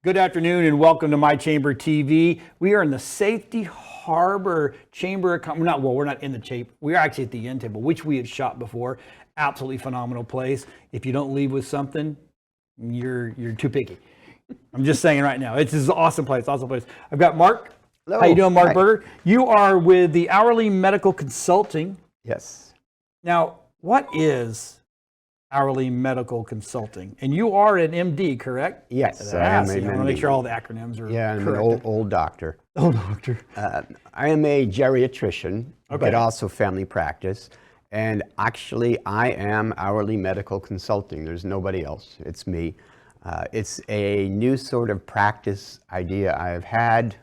Good afternoon and welcome to My Chamber TV. We are in the Safety Harbor Chamber. We're not in the chamber. We're actually at the end table, which we had shot before. Absolutely phenomenal place. If you don't leave with something, you're too picky. I'm just saying right now. It's an awesome place, awesome place. I've got Marc. Hello. How you doing, Marc Hi. Berger? You are with the Hourly Medical Consulting. Yes. Now, what is Hourly Medical Consulting? And you are an MD, correct? Yes, I I am want an to make MD. sure all the acronyms are Yeah, I'm correct. an old doctor. Oh, doctor. I am a geriatrician, Okay. but also family practice. And actually, I am Hourly Medical Consulting. There's nobody else. It's me. It's a new sort of practice idea I've had,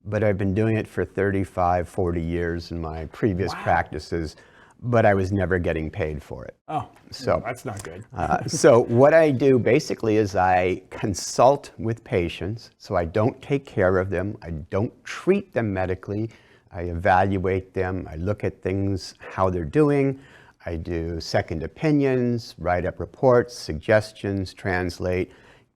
but I've been doing it for 35, 40 years in my previous practices, but I was never getting paid for it. Oh, So- that's not good. So what I do basically is I consult with patients. So I don't take care of them. I don't treat them medically. I evaluate them. I look at things, how they're doing. I do second opinions, write up reports, suggestions, translate,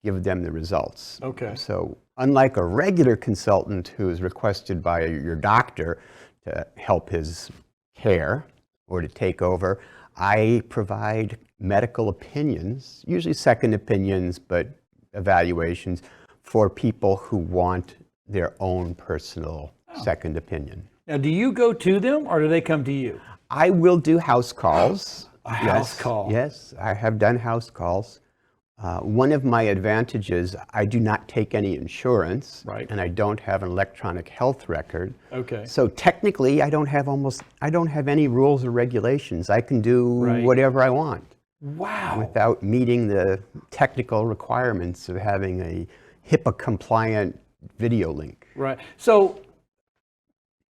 give them the results. Okay. So unlike a regular consultant who is requested by your doctor to help his care or to take over, I provide medical opinions, usually second opinions, but evaluations for people who want their own personal second opinion. Now, do you go to them or do they come to you? I will do house calls. A house call. Yes, I have done house calls. One of my advantages, I do not take any insurance, Right. and I don't have an electronic health record. Okay. So technically, I don't have any rules or regulations. I can do Right. whatever I want Wow. without meeting the technical requirements of having a HIPAA-compliant video link. Right. So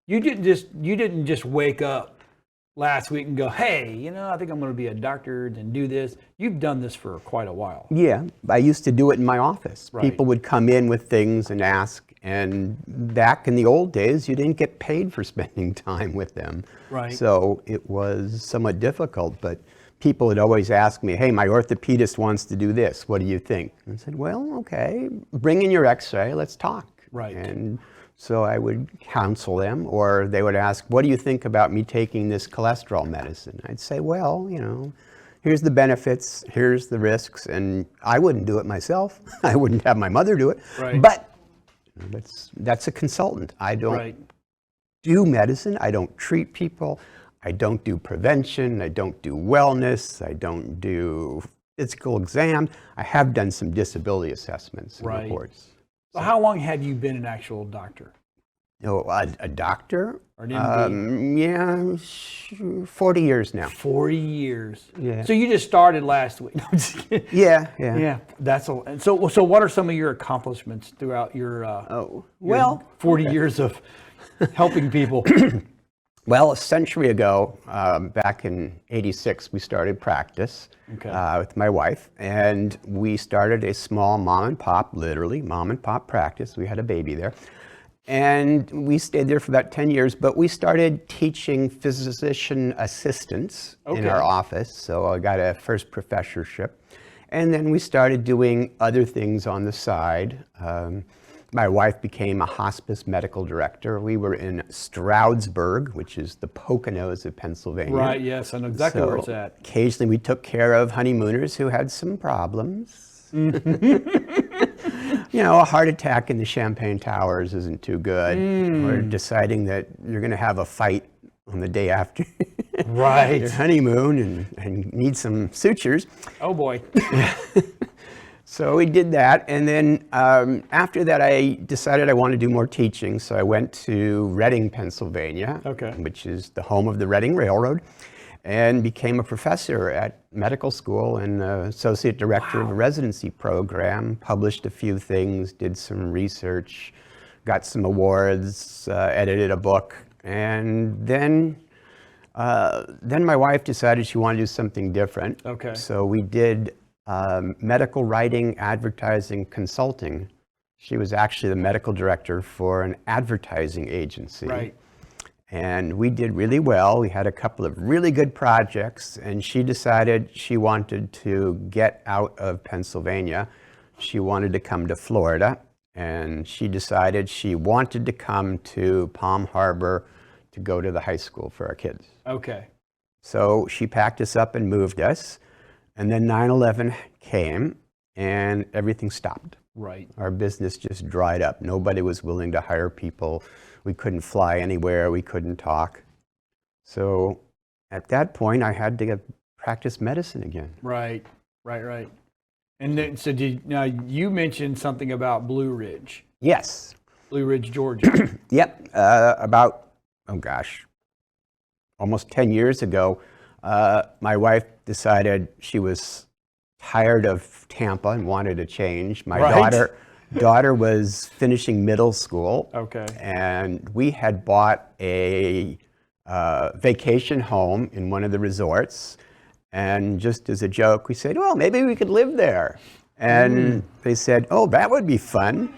you didn't just wake up last week and go, hey, I think I'm going to be a doctor and do this. You've done this for quite a while. Yeah, I used to do it in my office. Right. People would come in with things and ask, and back in the old days, you didn't get paid for spending time with them. Right. So it was somewhat difficult, but people would always ask me, hey, my orthopedist wants to do this. What do you think? And I said, well, okay, bring in your x-ray, let's talk. Right. And so I would counsel them, or they would ask, what do you think about me taking this cholesterol medicine? I'd say, well, here's the benefits, here's the risks, and I wouldn't do it myself. I wouldn't have my mother do it. Right. But that's a consultant. I don't Right. do medicine. I don't treat people. I don't do prevention. I don't do wellness. I don't do physical exams. I have done some disability assessments and Right. reports. So how long have you been an actual doctor? Oh, a doctor? Or an MD? Yeah, 40 years now. 40 years. Yeah. So you just started last week. No, I'm just kidding. Yeah. Yeah, that's a. And so what are some of your accomplishments throughout your Oh, your well, 40 years of helping people? Well, a century ago, back in '86, we started practice Okay. with my wife, and we started a small mom and pop, literally mom and pop practice. We had a baby there, and we stayed there for about 10 years. But we started teaching physician assistants in Okay. our office, so I got a first professorship, and then we started doing other things on the side. My wife became a hospice medical director. We were in Stroudsburg, which is the Poconos of Pennsylvania. Right, yes, I know exactly where it's at. Occasionally we took care of honeymooners who had some problems. A heart attack in the Champagne Towers isn't too good. Or deciding that you're going to have a fight on the day after Right. your honeymoon and need some sutures. Oh boy. So we did that, and then after that I decided I wanted to do more teaching, so I went to Reading, Pennsylvania, Okay. which is the home of the Reading Railroad, and became a professor at medical school and associate director of a residency program, published a few things, did some research, got some awards, edited a book, and then my wife decided she wanted to do something different. Okay. So we did medical writing, advertising, consulting. She was actually the medical director for an advertising agency. Right. And we did really well. We had a couple of really good projects, and she decided she wanted to get out of Pennsylvania. She wanted to come to Florida, and she decided she wanted to come to Palm Harbor to go to the high school for our kids. Okay. So she packed us up and moved us, and then 9/11 came and everything stopped. Right. Our business just dried up. Nobody was willing to hire people. We couldn't fly anywhere. We couldn't talk. So at that point, I had to practice medicine again. Right. And then, so now you mentioned something about Blue Ridge, Yes. Blue Ridge, Georgia. Yep. About, oh gosh, almost 10 years ago, my wife decided she was tired of Tampa and wanted to change. My Right. daughter was finishing middle school. Okay. And we had bought a vacation home in one of the resorts. And just as a joke, we said, well, maybe we could live there. And they said, oh, that would be fun.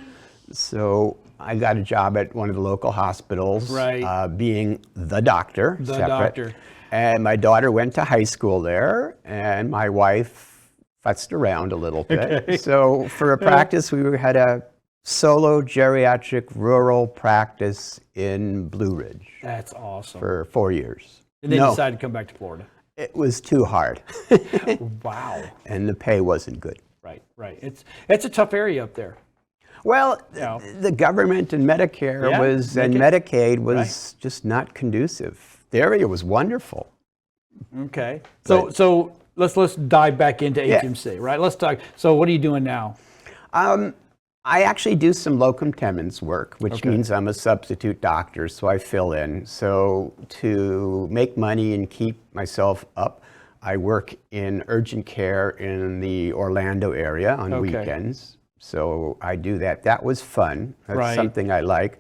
So I got a job at one of the local hospitals, Right. being the doctor. The separate. doctor. And my daughter went to high school there, and my wife futzed around a little bit. Okay. So for a practice, we had a solo geriatric rural practice in Blue Ridge That's awesome. for 4 years. And then No, you decided to come back to Florida. it was too hard, Wow. and the pay wasn't good. Right. It's a tough area up there. Well, Yeah. the government and Medicare Yeah, and Medicaid was just not conducive. The area was wonderful. Okay. So let's dive back into HMC, right? Let's talk. So what are you doing now? I actually do some locum tenens work, which Okay. means I'm a substitute doctor, so I fill in. So to make money and keep myself up, I work in urgent care in the Orlando area on Okay. weekends. So I do that. That was fun. That's Right. something I like.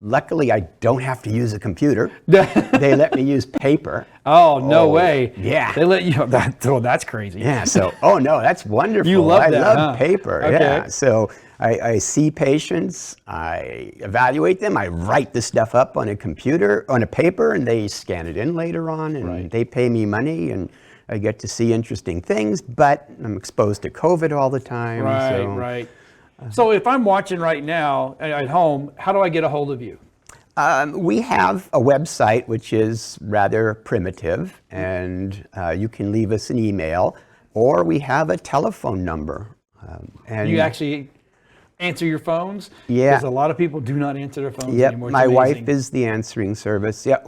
Luckily, I don't have to use a computer. They let me use paper. Oh, no way. Yeah. They let you, that's crazy. Yeah, so, oh no, that's wonderful. You love I that, love huh? paper, Okay. yeah. So I see patients, I evaluate them, I write the stuff up on a computer, on a paper, and they scan it in later on, and they pay me money, and I get to see interesting things, but I'm exposed to COVID all the time. Right. So if I'm watching right now at home, how do I get a hold of you? We have a website which is rather primitive, and you can leave us an email, or we have a telephone number. And You actually answer your phones? Yeah. Because a lot of people do not answer their phones Yep, anymore. It's my wife amazing. is the answering service. Yeah,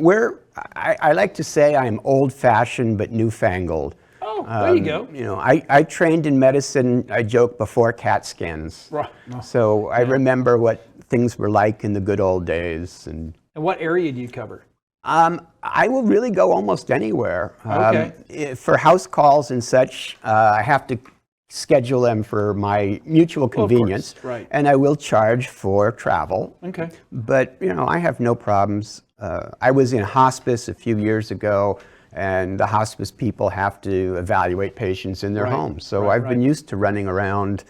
I like to say I'm old-fashioned but newfangled. Oh, there you go. You know, I trained in medicine, I joke, before CAT scans. Right. So I remember what things were like in the good old days. And And what area do you cover? I will really go almost anywhere. Okay. For house calls and such, I have to schedule them for my mutual Well, of course, convenience. right. And I will charge for travel. Okay. But, you know, I have no problems. I was in hospice a few years ago, and the hospice people have to evaluate patients in their Right, homes. So right, I've been used to running around.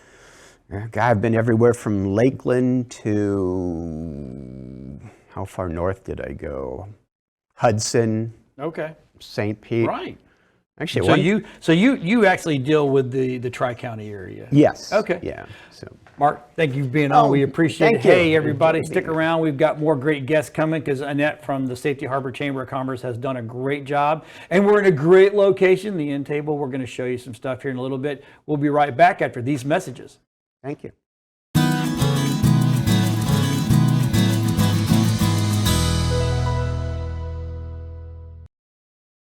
I've been everywhere from Lakeland to, how far north did I go? Hudson, Okay. St. Pete. Right. Actually, So you actually deal with the Tri-County area. Yes. Okay. Yeah. So. Mark, thank you for being on. Oh, We appreciate it. thank you. Hey, everybody, Enjoyed stick being here. around. We've got more great guests coming because Annette from the Safety Harbor Chamber of Commerce has done a great job. And we're in a great location, the end table. We're going to show you some stuff here in a little bit. We'll be right back after these messages. Thank you.